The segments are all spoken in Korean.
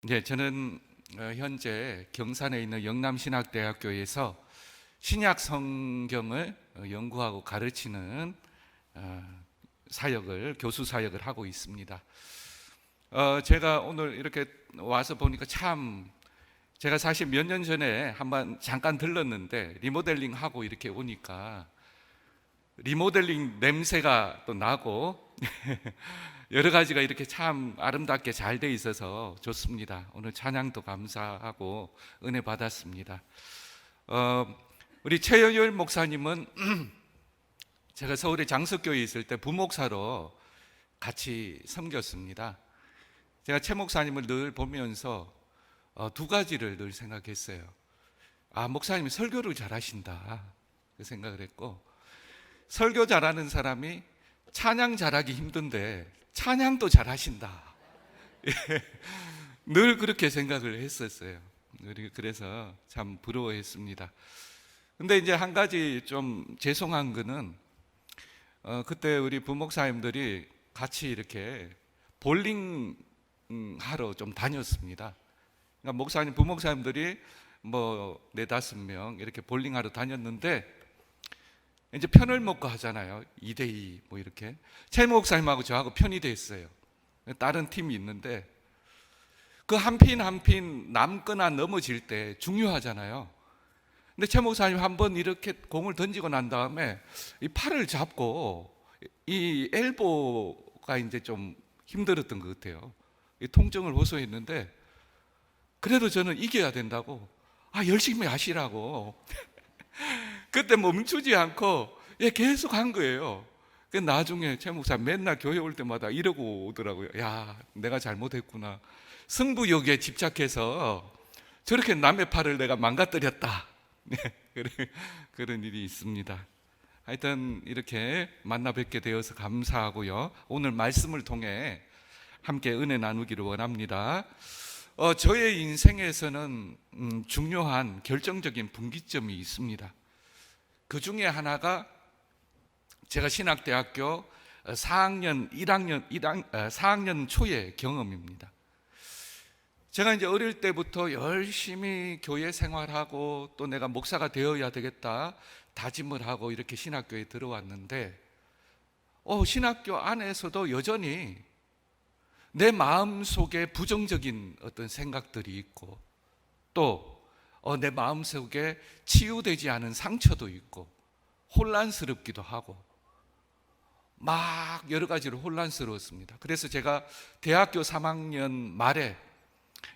네, 저는 현재 경산에 있는 영남신학대학교에서 신약 성경을 연구하고 가르치는 교수 사역을 하고 있습니다. 제가 오늘 이렇게 와서 보니까 참, 제가 사실 몇 년 전에 한번 잠깐 들렀는데 리모델링 하고 이렇게 오니까 리모델링 냄새가 또 나고 여러 가지가 이렇게 참 아름답게 잘 돼 있어서 좋습니다. 오늘 찬양도 감사하고 은혜 받았습니다. 우리 최여율 목사님은 제가 서울의 장석교회에 있을 때 부목사로 같이 섬겼습니다. 제가 최 목사님을 늘 보면서 두 가지를 늘 생각했어요. 목사님이 설교를 잘하신다, 그 생각을 했고, 설교 잘하는 사람이 찬양 잘하기 힘든데 찬양도 잘하신다. 늘 그렇게 생각을 했었어요. 그래서 참 부러워했습니다. 근데 이제 한 가지 좀 죄송한 거는 그때 우리 부목사님들이 같이 이렇게 볼링 하러 좀 다녔습니다. 그러니까 부목사님들이 뭐 4-5명 이렇게 볼링하러 다녔는데 이제 편을 먹고 하잖아요. 2대2 뭐 이렇게. 최 목사님하고 저하고 편이 됐어요. 다른 팀이 있는데 그 한 핀 한 핀 남거나 넘어질 때 중요하잖아요. 근데 최 목사님 한번 이렇게 공을 던지고 난 다음에 이 팔을 잡고 이 엘보가 이제 좀 힘들었던 것 같아요. 이 통증을 호소했는데 그래도 저는 이겨야 된다고 열심히 하시라고 그때 멈추지 않고 계속 한 거예요. 나중에 최 목사 맨날 교회 올 때마다 이러고 오더라고요. 야, 내가 잘못했구나. 승부욕에 집착해서 저렇게 남의 팔을 내가 망가뜨렸다. 그런 일이 있습니다. 하여튼 이렇게 만나 뵙게 되어서 감사하고요. 오늘 말씀을 통해 함께 은혜 나누기를 원합니다. 저의 인생에서는 중요한 결정적인 분기점이 있습니다. 그 중에 하나가 제가 신학대학교 4학년 초의 경험입니다. 제가 이제 어릴 때부터 열심히 교회 생활하고 또 내가 목사가 되어야 되겠다 다짐을 하고 이렇게 신학교에 들어왔는데 신학교 안에서도 여전히 내 마음속에 부정적인 어떤 생각들이 있고 또 내 마음속에 치유되지 않은 상처도 있고 혼란스럽기도 하고 막 여러 가지로 혼란스러웠습니다. 그래서 제가 대학교 3학년 말에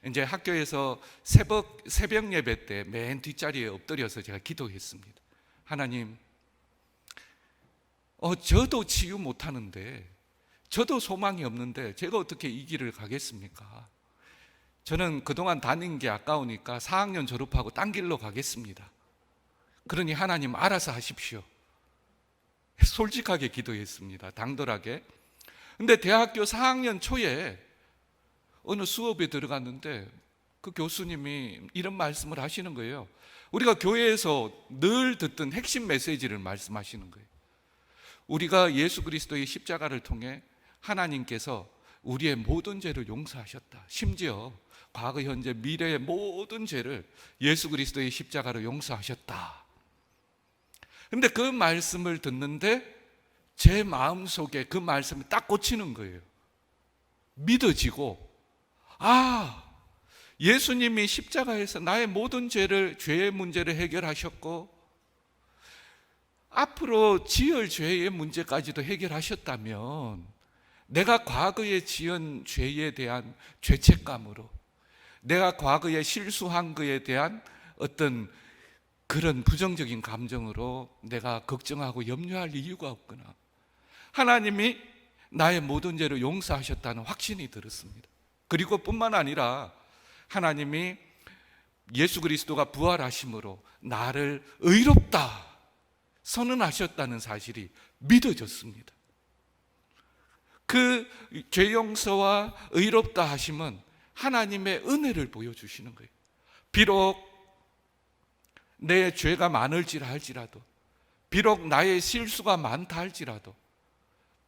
이제 학교에서 새벽 예배 때 맨 뒷자리에 엎드려서 제가 기도했습니다. 하나님, 저도 치유 못하는데 저도 소망이 없는데 제가 어떻게 이 길을 가겠습니까? 저는 그동안 다닌 게 아까우니까 4학년 졸업하고 딴 길로 가겠습니다. 그러니 하나님 알아서 하십시오. 솔직하게 기도했습니다. 당돌하게. 근데 대학교 4학년 초에 어느 수업에 들어갔는데 그 교수님이 이런 말씀을 하시는 거예요. 우리가 교회에서 늘 듣던 핵심 메시지를 말씀하시는 거예요. 우리가 예수 그리스도의 십자가를 통해 하나님께서 우리의 모든 죄를 용서하셨다. 심지어 과거, 현재, 미래의 모든 죄를 예수 그리스도의 십자가로 용서하셨다. 근데 그 말씀을 듣는데 제 마음속에 그 말씀이 딱 꽂히는 거예요. 믿어지고 예수님이 십자가에서 나의 모든 죄의 문제를 해결하셨고 앞으로 지을 죄의 문제까지도 해결하셨다면 내가 과거에 지은 죄에 대한 죄책감으로 내가 과거에 실수한 것에 대한 어떤 그런 부정적인 감정으로 내가 걱정하고 염려할 이유가 없구나. 하나님이 나의 모든 죄를 용서하셨다는 확신이 들었습니다. 그리고 뿐만 아니라 하나님이 예수 그리스도가 부활하심으로 나를 의롭다 선언하셨다는 사실이 믿어졌습니다. 그 죄 용서와 의롭다 하심은 하나님의 은혜를 보여주시는 거예요. 비록 내 죄가 많을지라 할지라도, 비록 나의 실수가 많다 할지라도,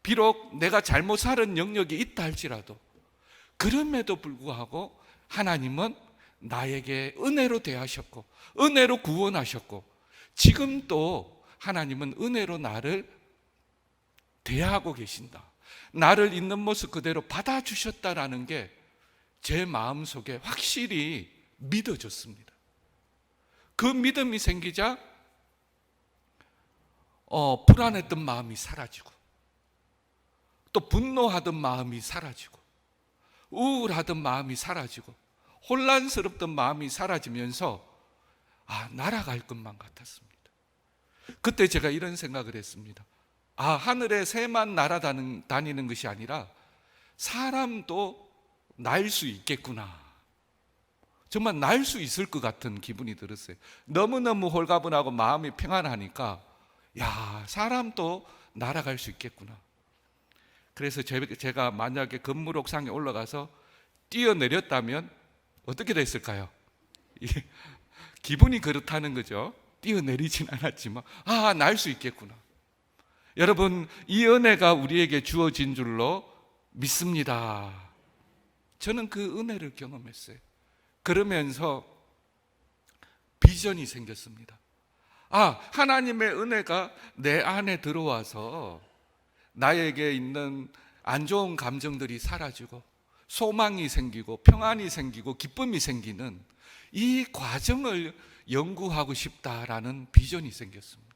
비록 내가 잘못 살은 영역이 있다 할지라도, 그럼에도 불구하고 하나님은 나에게 은혜로 대하셨고 은혜로 구원하셨고 지금 또 하나님은 은혜로 나를 대하고 계신다. 나를 있는 모습 그대로 받아주셨다라는 게 제 마음속에 확실히 믿어졌습니다. 그 믿음이 생기자 불안했던 마음이 사라지고 또 분노하던 마음이 사라지고 우울하던 마음이 사라지고 혼란스럽던 마음이 사라지면서 날아갈 것만 같았습니다. 그때 제가 이런 생각을 했습니다. 하늘에 새만 날아다니는 것이 아니라 사람도 날 수 있겠구나. 정말 날 수 있을 것 같은 기분이 들었어요. 너무너무 홀가분하고 마음이 평안하니까 사람도 날아갈 수 있겠구나. 그래서 제가 만약에 건물 옥상에 올라가서 뛰어내렸다면 어떻게 됐을까요? 기분이 그렇다는 거죠. 뛰어내리진 않았지만 날 수 있겠구나. 여러분, 이 은혜가 우리에게 주어진 줄로 믿습니다. 저는 그 은혜를 경험했어요. 그러면서 비전이 생겼습니다. 하나님의 은혜가 내 안에 들어와서 나에게 있는 안 좋은 감정들이 사라지고 소망이 생기고 평안이 생기고 기쁨이 생기는 이 과정을 연구하고 싶다라는 비전이 생겼습니다.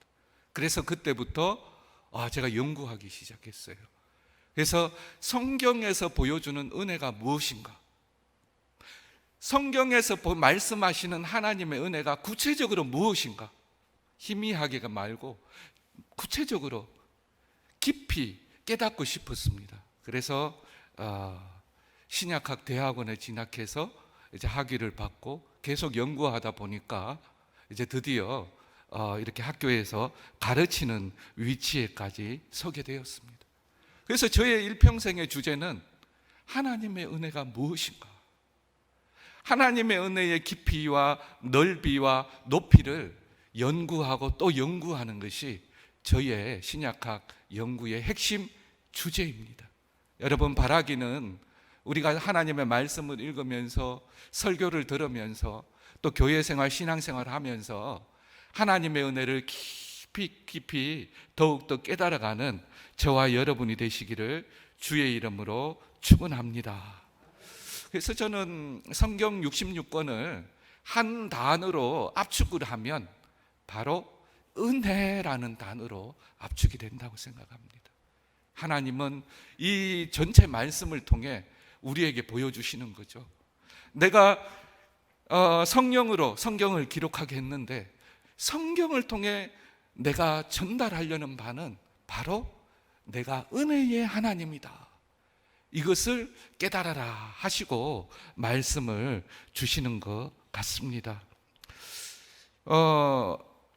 그래서 그때부터 제가 연구하기 시작했어요. 그래서 성경에서 보여주는 은혜가 무엇인가? 성경에서 말씀하시는 하나님의 은혜가 구체적으로 무엇인가? 희미하게가 말고 구체적으로 깊이 깨닫고 싶었습니다. 그래서 신약학 대학원에 진학해서 이제 학위를 받고 계속 연구하다 보니까 이제 드디어 이렇게 학교에서 가르치는 위치에까지 서게 되었습니다. 그래서 저의 일평생의 주제는 하나님의 은혜가 무엇인가? 하나님의 은혜의 깊이와 넓이와 높이를 연구하고 또 연구하는 것이 저의 신약학 연구의 핵심 주제입니다. 여러분, 바라기는 우리가 하나님의 말씀을 읽으면서 설교를 들으면서 또 교회 생활, 신앙 생활을 하면서 하나님의 은혜를 깊이 더욱더 깨달아가는 저와 여러분이 되시기를 주의 이름으로 축원합니다. 그래서 저는 성경 66권을 한 단어로 압축을 하면 바로 은혜라는 단어로 압축이 된다고 생각합니다. 하나님은 이 전체 말씀을 통해 우리에게 보여주시는 거죠. 내가 성령으로 성경을 기록하게 했는데 성경을 통해 내가 전달하려는 바는 바로 내가 은혜의 하나님이다. 이것을 깨달아라 하시고 말씀을 주시는 것 같습니다.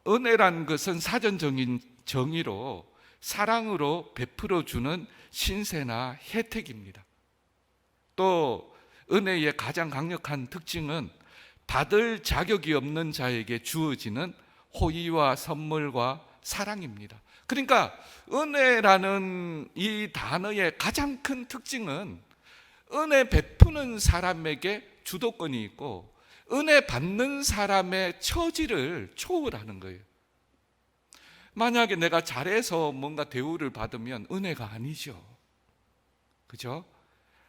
은혜란 것은 사전적인 정의로 사랑으로 베풀어주는 신세나 혜택입니다. 또 은혜의 가장 강력한 특징은 받을 자격이 없는 자에게 주어지는 호의와 선물과 사랑입니다. 그러니까 은혜라는 이 단어의 가장 큰 특징은 은혜 베푸는 사람에게 주도권이 있고 은혜 받는 사람의 처지를 초월하는 거예요. 만약에 내가 잘해서 뭔가 대우를 받으면 은혜가 아니죠. 그죠?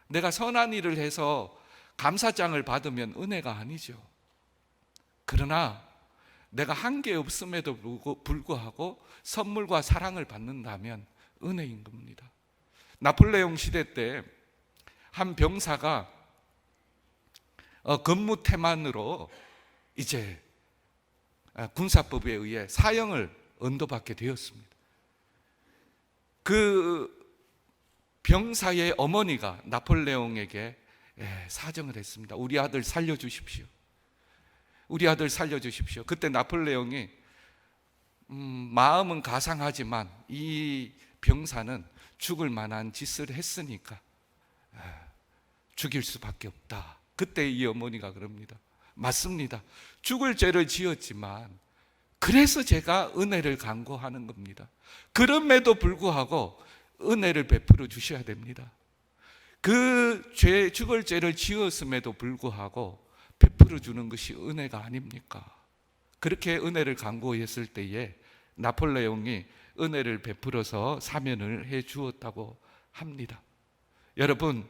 내가 선한 일을 해서 감사장을 받으면 은혜가 아니죠. 그러나 내가 한 게 없음에도 불구하고 선물과 사랑을 받는다면 은혜인 겁니다. 나폴레옹 시대 때 한 병사가 근무 태만으로 이제 군사법에 의해 사형을 언도받게 되었습니다. 그 병사의 어머니가 나폴레옹에게 사정을 했습니다. 우리 아들 살려주십시오. 우리 아들 살려주십시오. 그때 나폴레옹이 마음은 가상하지만 이 병사는 죽을 만한 짓을 했으니까 죽일 수밖에 없다. 그때 이 어머니가 그럽니다. 맞습니다. 죽을 죄를 지었지만 그래서 제가 은혜를 간구하는 겁니다. 그럼에도 불구하고 은혜를 베풀어 주셔야 됩니다. 그 죽을 죄를 지었음에도 불구하고 베풀어 주는 것이 은혜가 아닙니까? 그렇게 은혜를 강구했을 때에 나폴레옹이 은혜를 베풀어서 사면을 해 주었다고 합니다. 여러분,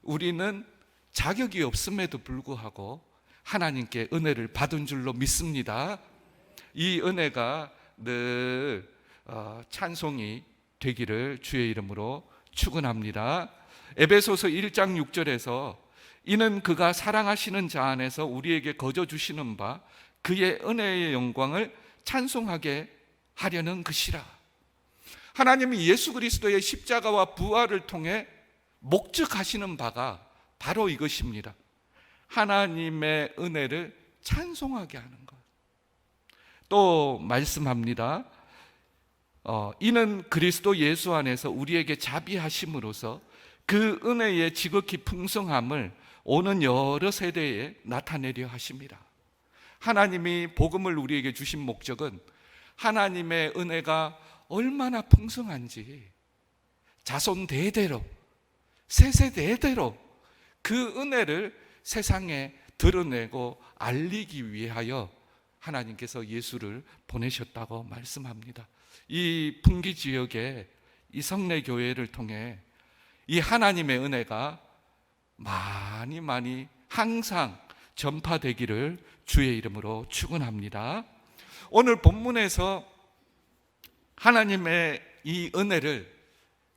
우리는 자격이 없음에도 불구하고 하나님께 은혜를 받은 줄로 믿습니다. 이 은혜가 늘 찬송이 되기를 주의 이름으로 축원합니다. 에베소서 1장 6절에서 이는 그가 사랑하시는 자 안에서 우리에게 거저 주시는 바 그의 은혜의 영광을 찬송하게 하려는 것이라. 하나님이 예수 그리스도의 십자가와 부활을 통해 목적하시는 바가 바로 이것입니다. 하나님의 은혜를 찬송하게 하는 것. 또 말씀합니다. 이는 그리스도 예수 안에서 우리에게 자비하심으로써 그 은혜의 지극히 풍성함을 오는 여러 세대에 나타내려 하십니다. 하나님이 복음을 우리에게 주신 목적은 하나님의 은혜가 얼마나 풍성한지 자손 대대로 세세대대로 그 은혜를 세상에 드러내고 알리기 위하여 하나님께서 예수를 보내셨다고 말씀합니다. 이 풍기 지역의 이 성례교회를 통해 이 하나님의 은혜가 많이 항상 전파되기를 주의 이름으로 축원합니다. 오늘 본문에서 하나님의 이 은혜를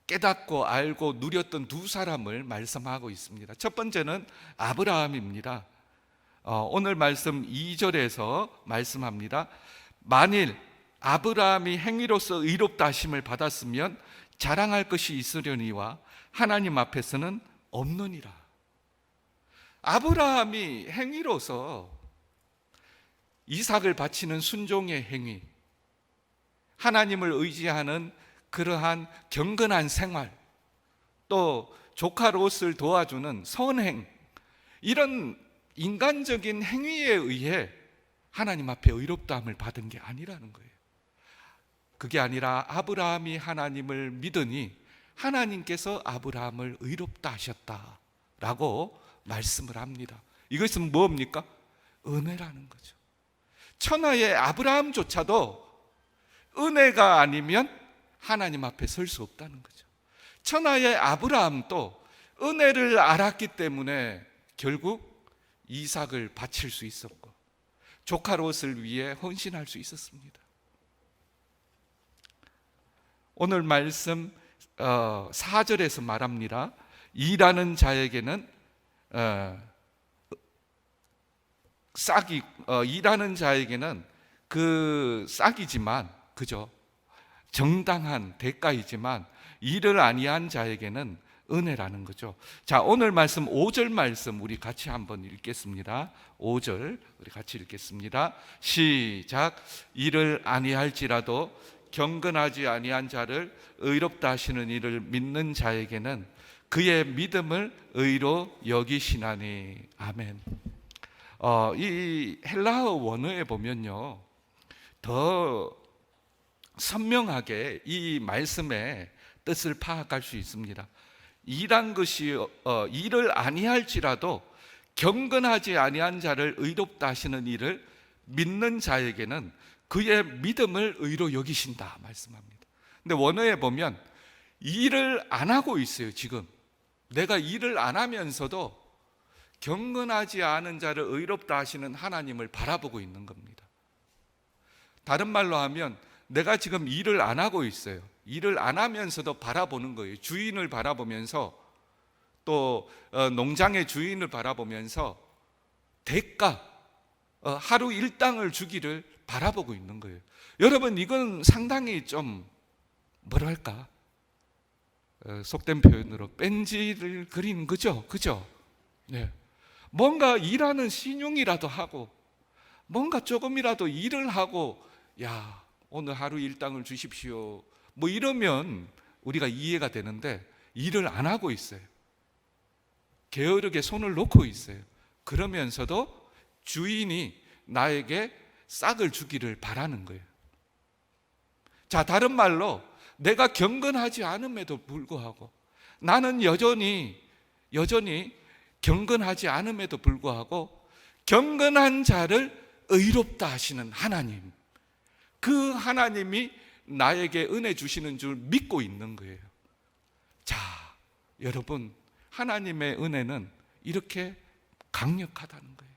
깨닫고 알고 누렸던 두 사람을 말씀하고 있습니다. 첫 번째는 아브라함입니다. 오늘 말씀 2절에서 말씀합니다. 만일 아브라함이 행위로서 의롭다 하심을 받았으면 자랑할 것이 있으려니와 하나님 앞에서는 없느니라. 아브라함이 행위로서 이삭을 바치는 순종의 행위, 하나님을 의지하는 그러한 경건한 생활, 또 조카 롯을 도와주는 선행, 이런 인간적인 행위에 의해 하나님 앞에 의롭다함을 받은 게 아니라는 거예요. 그게 아니라 아브라함이 하나님을 믿으니 하나님께서 아브라함을 의롭다 하셨다라고 말씀을 합니다. 이것은 뭡니까? 은혜라는 거죠. 천하의 아브라함조차도 은혜가 아니면 하나님 앞에 설 수 없다는 거죠. 천하의 아브라함도 은혜를 알았기 때문에 결국 이삭을 바칠 수 있었고 조카 롯을 위해 헌신할 수 있었습니다. 오늘 말씀 4절에서 말합니다. 일하는 자에게는 일하는 자에게는 그 싹이지만, 그죠? 정당한 대가이지만 일을 아니한 자에게는 은혜라는 거죠. 자, 오늘 말씀 5절 말씀 우리 같이 한번 읽겠습니다. 5절 우리 같이 읽겠습니다. 시작. 일을 아니할지라도 경건하지 아니한 자를 의롭다 하시는 이를 믿는 자에게는 그의 믿음을 의로 여기시나니. 아멘. 이 헬라어 원어에 보면요, 더 선명하게 이 말씀의 뜻을 파악할 수 있습니다. 일한 것이 일을 아니할지라도 경건하지 아니한 자를 의롭다 하시는 이를 믿는 자에게는 그의 믿음을 의로 여기신다 말씀합니다. 근데 원어에 보면 일을 안 하고 있어요. 지금 내가 일을 안 하면서도 경건하지 않은 자를 의롭다 하시는 하나님을 바라보고 있는 겁니다. 다른 말로 하면 내가 지금 일을 안 하고 있어요. 일을 안 하면서도 바라보는 거예요. 주인을 바라보면서, 또 농장의 주인을 바라보면서 대가, 하루 일당을 주기를 바라보고 있는 거예요. 여러분, 이건 상당히 좀 뭐랄까, 속된 표현으로 뺀지를 그리는 거죠. 그죠? 네. 뭔가 일하는 신용이라도 하고, 뭔가 조금이라도 일을 하고, 야, 오늘 하루 일당을 주십시오, 뭐 이러면 우리가 이해가 되는데, 일을 안 하고 있어요. 게으르게 손을 놓고 있어요. 그러면서도 주인이 나에게 싹을 주기를 바라는 거예요. 자, 다른 말로 내가 경건하지 않음에도 불구하고 나는 여전히 여전히 경건하지 않음에도 불구하고 경건한 자를 의롭다 하시는 하나님, 그 하나님이 나에게 은혜 주시는 줄 믿고 있는 거예요. 자, 여러분, 하나님의 은혜는 이렇게 강력하다는 거예요.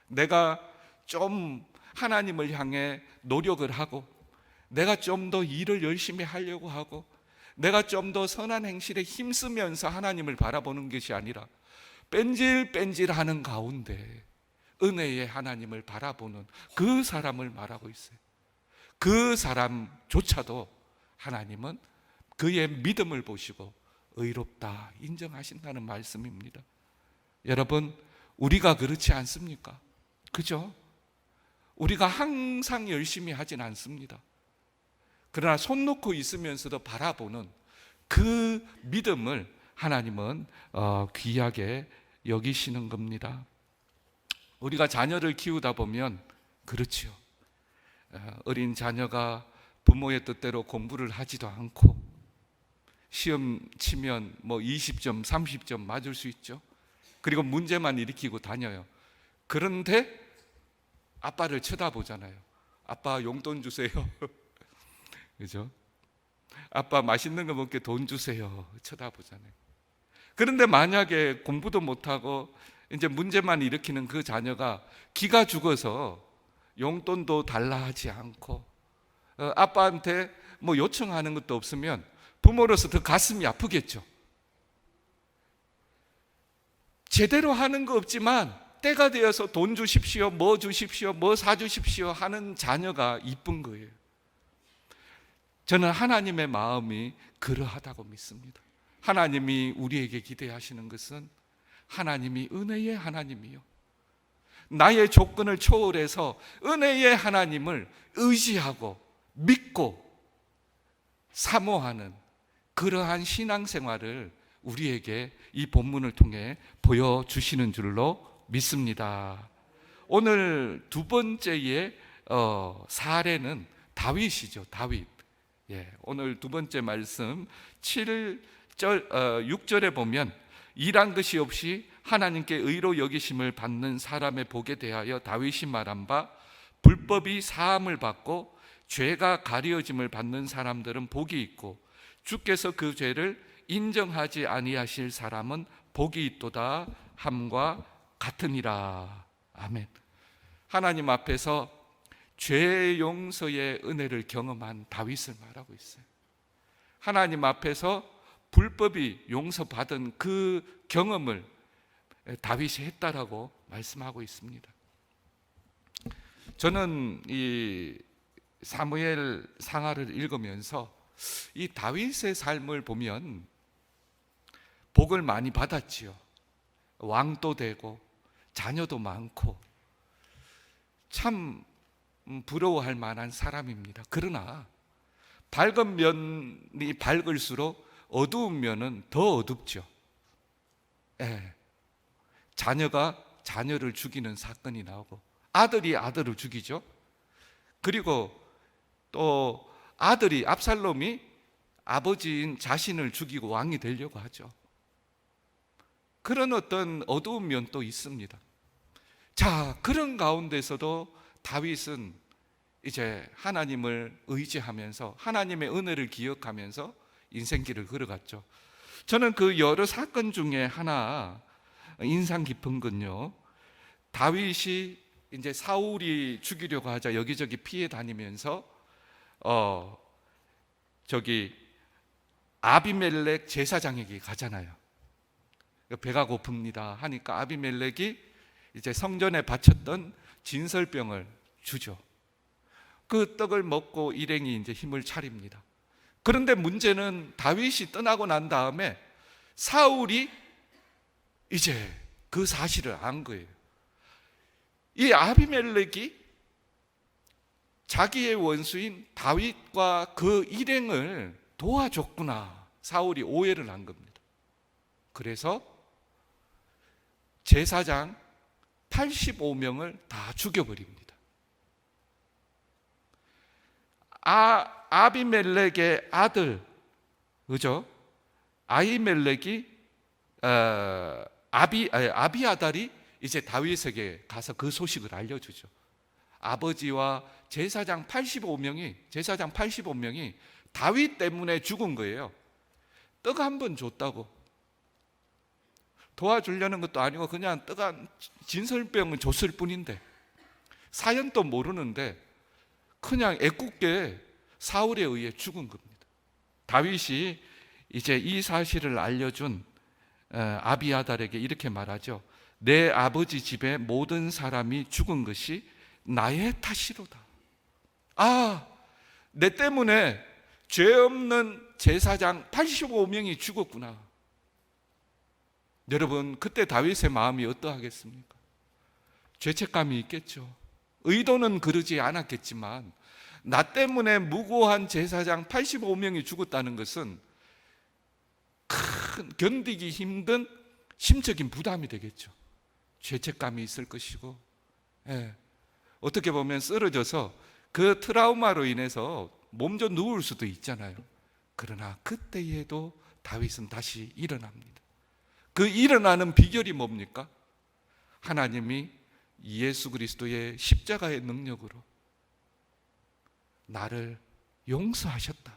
내가 좀 하나님을 향해 노력을 하고, 내가 좀 더 일을 열심히 하려고 하고, 내가 좀 더 선한 행실에 힘쓰면서 하나님을 바라보는 것이 아니라 뺀질뺀질하는 가운데 은혜의 하나님을 바라보는 그 사람을 말하고 있어요. 그 사람조차도 하나님은 그의 믿음을 보시고 의롭다 인정하신다는 말씀입니다. 여러분, 우리가 그렇지 않습니까? 그죠? 우리가 항상 열심히 하진 않습니다. 그러나 손 놓고 있으면서도 바라보는 그 믿음을 하나님은 귀하게 여기시는 겁니다. 우리가 자녀를 키우다 보면 그렇죠. 어린 자녀가 부모의 뜻대로 공부를 하지도 않고 시험 치면 뭐 20점, 30점 맞을 수 있죠. 그리고 문제만 일으키고 다녀요. 그런데 아빠를 쳐다보잖아요. 아빠 용돈 주세요. 그죠? 아빠 맛있는 거 먹게 돈 주세요. 쳐다보잖아요. 그런데 만약에 공부도 못하고 이제 문제만 일으키는 그 자녀가 기가 죽어서 용돈도 달라 하지 않고 아빠한테 뭐 요청하는 것도 없으면 부모로서 더 가슴이 아프겠죠. 제대로 하는 거 없지만 때가 되어서 돈 주십시오, 뭐 주십시오, 뭐 사주십시오 하는 자녀가 이쁜 거예요. 저는 하나님의 마음이 그러하다고 믿습니다. 하나님이 우리에게 기대하시는 것은 하나님이 은혜의 하나님이요, 나의 조건을 초월해서 은혜의 하나님을 의지하고 믿고 사모하는 그러한 신앙생활을 우리에게 이 본문을 통해 보여주시는 줄로 믿습니다. 오늘 두 번째의 사례는 다윗이죠. 다윗. 오늘 두 번째 말씀 6절에 보면 일한 것이 없이 하나님께 의로 여기심을 받는 사람의 복에 대하여 다윗이 말한 바, 불법이 사함을 받고 죄가 가려짐을 받는 사람들은 복이 있고 주께서 그 죄를 인정하지 아니하실 사람은 복이 있도다 함과 같으니라. 아멘. 하나님 앞에서 죄 용서의 은혜를 경험한 다윗을 말하고 있어요. 하나님 앞에서 불법이 용서받은 그 경험을 다윗이 했다라고 말씀하고 있습니다. 저는 이 사무엘 상하를 읽으면서 이 다윗의 삶을 보면 복을 많이 받았지요. 왕도 되고 자녀도 많고 참 부러워할 만한 사람입니다. 그러나 밝은 면이 밝을수록 어두운 면은 더 어둡죠. 자녀가 자녀를 죽이는 사건이 나오고 아들이 아들을 죽이죠. 그리고 또 아들이 압살롬이 아버지인 자신을 죽이고 왕이 되려고 하죠. 그런 어떤 어두운 면도 있습니다. 자, 그런 가운데서도 다윗은 이제 하나님을 의지하면서 하나님의 은혜를 기억하면서 인생길을 걸어갔죠. 저는 그 여러 사건 중에 하나 인상 깊은 건요, 다윗이 이제 사울이 죽이려고 하자 여기저기 피해 다니면서 아비멜렉 제사장에게 가잖아요. 배가 고픕니다 하니까 아비멜렉이 이제 성전에 바쳤던 진설병을 주죠. 그 떡을 먹고 일행이 이제 힘을 차립니다. 그런데 문제는 다윗이 떠나고 난 다음에 사울이 이제 그 사실을 안 거예요. 이 아비멜렉이 자기의 원수인 다윗과 그 일행을 도와줬구나, 사울이 오해를 한 겁니다. 그래서 제사장 85명을 다 죽여버립니다. 아비멜렉의 아들, 그죠? 아히멜렉이 아비아달이 이제 다윗에게 가서 그 소식을 알려주죠. 아버지와 제사장 85명이 다윗 때문에 죽은 거예요. 떡 한 번 줬다고. 도와주려는 것도 아니고 그냥 떡 한 진설병을 줬을 뿐인데, 사연도 모르는데 그냥 애꿎게 사울에 의해 죽은 겁니다. 다윗이 이제 이 사실을 알려준 아비아달에게 이렇게 말하죠. 내 아버지 집의 모든 사람이 죽은 것이 나의 탓이로다. 내 때문에 죄 없는 제사장 85명이 죽었구나. 여러분, 그때 다윗의 마음이 어떠하겠습니까? 죄책감이 있겠죠. 의도는 그러지 않았겠지만 나 때문에 무고한 제사장 85명이 죽었다는 것은 큰 견디기 힘든 심적인 부담이 되겠죠. 죄책감이 있을 것이고, 어떻게 보면 쓰러져서 그 트라우마로 인해서 몸져 누울 수도 있잖아요. 그러나 그때에도 다윗은 다시 일어납니다. 그 일어나는 비결이 뭡니까? 하나님이 예수 그리스도의 십자가의 능력으로 나를 용서하셨다.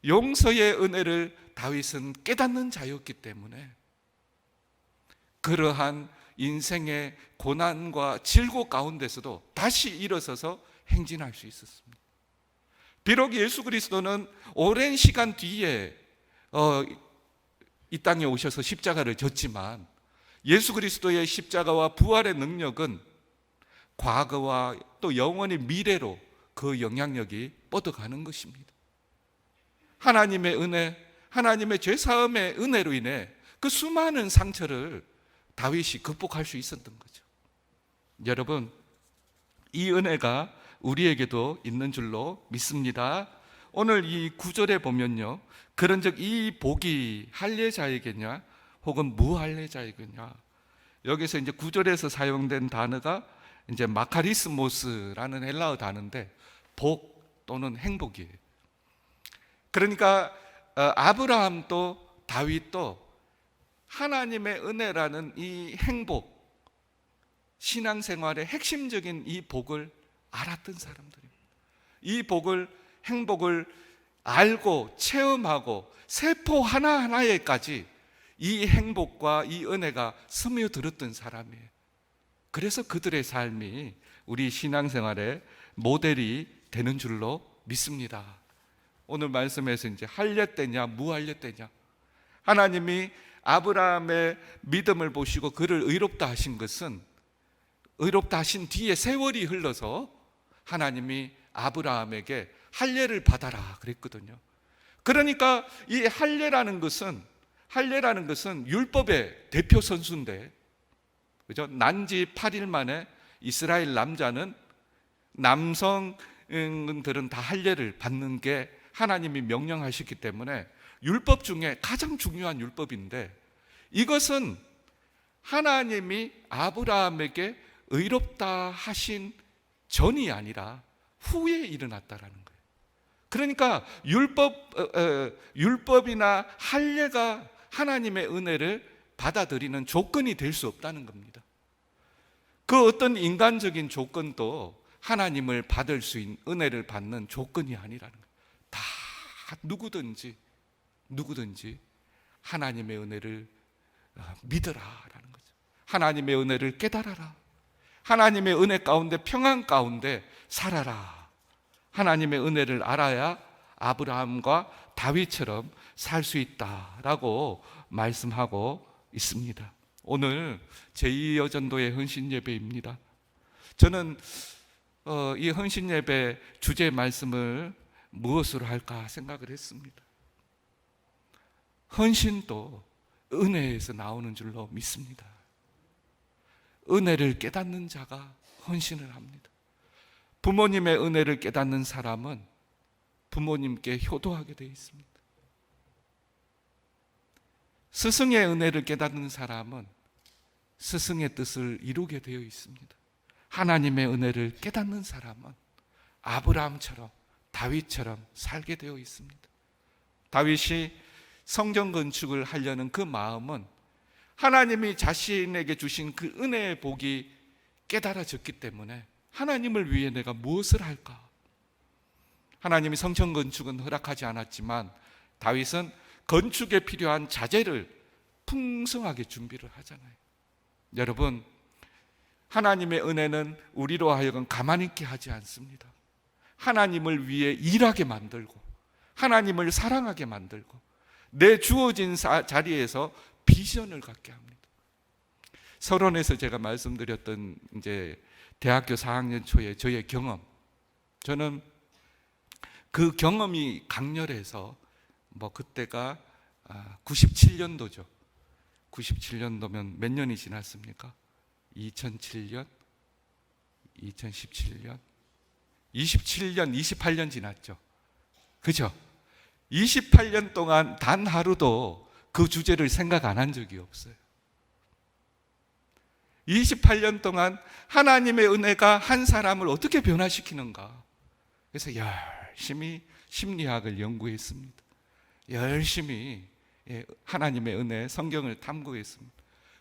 용서의 은혜를 다윗은 깨닫는 자였기 때문에 그러한 인생의 고난과 질고 가운데서도 다시 일어서서 행진할 수 있었습니다. 비록 예수 그리스도는 오랜 시간 뒤에 이 땅에 오셔서 십자가를 졌지만 예수 그리스도의 십자가와 부활의 능력은 과거와 또 영원히 미래로 그 영향력이 뻗어가는 것입니다. 하나님의 은혜, 하나님의 죄사함의 은혜로 인해 그 수많은 상처를 다윗이 극복할 수 있었던 거죠. 여러분, 이 은혜가 우리에게도 있는 줄로 믿습니다. 오늘 이 구절에 보면요, 그런즉 이 복이 할례자에게냐 혹은 무할례자에게냐, 여기서 이제 구절에서 사용된 단어가 이제 마카리스모스라는 헬라어 단어인데 복 또는 행복이에요. 그러니까 아브라함도 다윗도 하나님의 은혜라는 이 행복, 신앙생활의 핵심적인 이 복을 알았던 사람들입니다. 이 복을, 행복을 알고 체험하고 세포 하나하나에까지 이 행복과 이 은혜가 스며들었던 사람이에요. 그래서 그들의 삶이 우리 신앙생활의 모델이 되는 줄로 믿습니다. 오늘 말씀에서 이제 할례 때냐 무할례 때냐, 하나님이 아브라함의 믿음을 보시고 그를 의롭다 하신 것은 의롭다 하신 뒤에 세월이 흘러서 하나님이 아브라함에게 할례를 받아라 그랬거든요. 그러니까 이 할례라는 것은 율법의 대표 선수인데, 그죠? 난지 8일 만에 이스라엘 남자는, 남성들은 다 할례를 받는 게 하나님이 명령하셨기 때문에 율법 중에 가장 중요한 율법인데, 이것은 하나님이 아브라함에게 의롭다 하신 전이 아니라 후에 일어났다라는 거예요. 그러니까 율법이나 할례가 하나님의 은혜를 받아들이는 조건이 될 수 없다는 겁니다. 그 어떤 인간적인 조건도 하나님을 받을 수 있는, 은혜를 받는 조건이 아니라는 거예요. 다 누구든지 하나님의 은혜를 믿어라라는 거죠. 하나님의 은혜를 깨달아라. 하나님의 은혜 가운데, 평안 가운데 살아라. 하나님의 은혜를 알아야 아브라함과 다윗처럼 살 수 있다라고 말씀하고 있습니다. 오늘 제2여전도의 헌신예배입니다. 저는 이 헌신예배 주제 말씀을 무엇으로 할까 생각을 했습니다. 헌신도 은혜에서 나오는 줄로 믿습니다. 은혜를 깨닫는 자가 헌신을 합니다. 부모님의 은혜를 깨닫는 사람은 부모님께 효도하게 되어 있습니다. 스승의 은혜를 깨닫는 사람은 스승의 뜻을 이루게 되어 있습니다. 하나님의 은혜를 깨닫는 사람은 아브라함처럼, 다윗처럼 살게 되어 있습니다. 다윗이 성전 건축을 하려는 그 마음은 하나님이 자신에게 주신 그 은혜의 복이 깨달아졌기 때문에 하나님을 위해 내가 무엇을 할까? 하나님이 성전 건축은 허락하지 않았지만 다윗은 건축에 필요한 자재를 풍성하게 준비를 하잖아요. 여러분, 하나님의 은혜는 우리로 하여금 가만히 있게 하지 않습니다. 하나님을 위해 일하게 만들고 하나님을 사랑하게 만들고 내 주어진 자리에서 비전을 갖게 합니다. 서론에서 제가 말씀드렸던 이제 대학교 4학년 초에 저의 경험, 저는 그 경험이 강렬해서 그때가 97년도죠. 97년도면 몇 년이 지났습니까? 2007년, 2017년, 27년, 28년 지났죠. 그죠? 28년 동안 단 하루도 그 주제를 생각 안 한 적이 없어요. 28년 동안 하나님의 은혜가 한 사람을 어떻게 변화시키는가. 그래서 열심히 심리학을 연구했습니다. 열심히 하나님의 은혜, 성경을 탐구했습니다.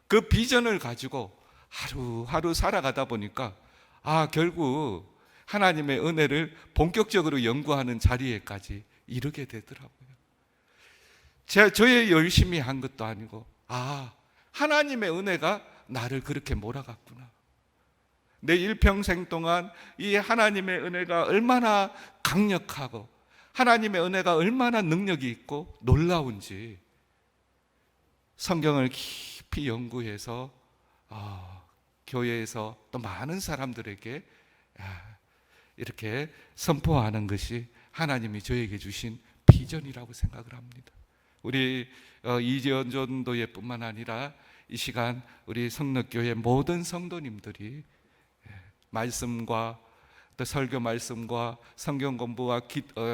그 비전을 가지고 하루하루 살아가다 보니까 결국 하나님의 은혜를 본격적으로 연구하는 자리에까지 이르게 되더라고요. 저의 열심히 한 것도 아니고 하나님의 은혜가 나를 그렇게 몰아갔구나. 내 일평생 동안 이 하나님의 은혜가 얼마나 강력하고 하나님의 은혜가 얼마나 능력이 있고 놀라운지 성경을 깊이 연구해서 교회에서 또 많은 사람들에게 이렇게 선포하는 것이 하나님이 저에게 주신 비전이라고 생각을 합니다. 우리 이전도회 뿐만 아니라 이 시간 우리 성덕교회 모든 성도님들이 말씀과 또 설교 말씀과 성경 공부와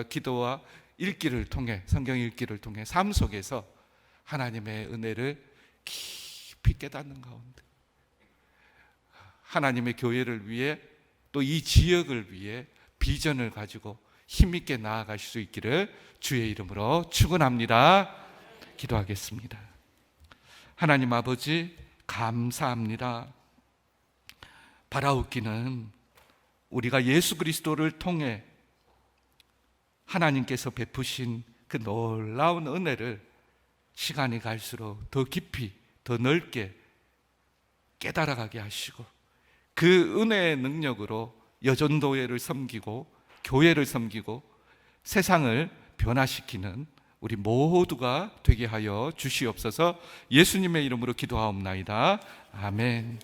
기도와 읽기를 통해, 성경 읽기를 통해 삶 속에서 하나님의 은혜를 깊이 깨닫는 가운데 하나님의 교회를 위해 또 이 지역을 위해 비전을 가지고 힘있게 나아가실 수 있기를 주의 이름으로 축원합니다. 기도하겠습니다. 하나님 아버지, 감사합니다. 바라옵기는 우리가 예수 그리스도를 통해 하나님께서 베푸신 그 놀라운 은혜를 시간이 갈수록 더 깊이, 더 넓게 깨달아가게 하시고 그 은혜의 능력으로 여전도회를 섬기고 교회를 섬기고 세상을 변화시키는 우리 모두가 되게 하여 주시옵소서. 예수님의 이름으로 기도하옵나이다. 아멘.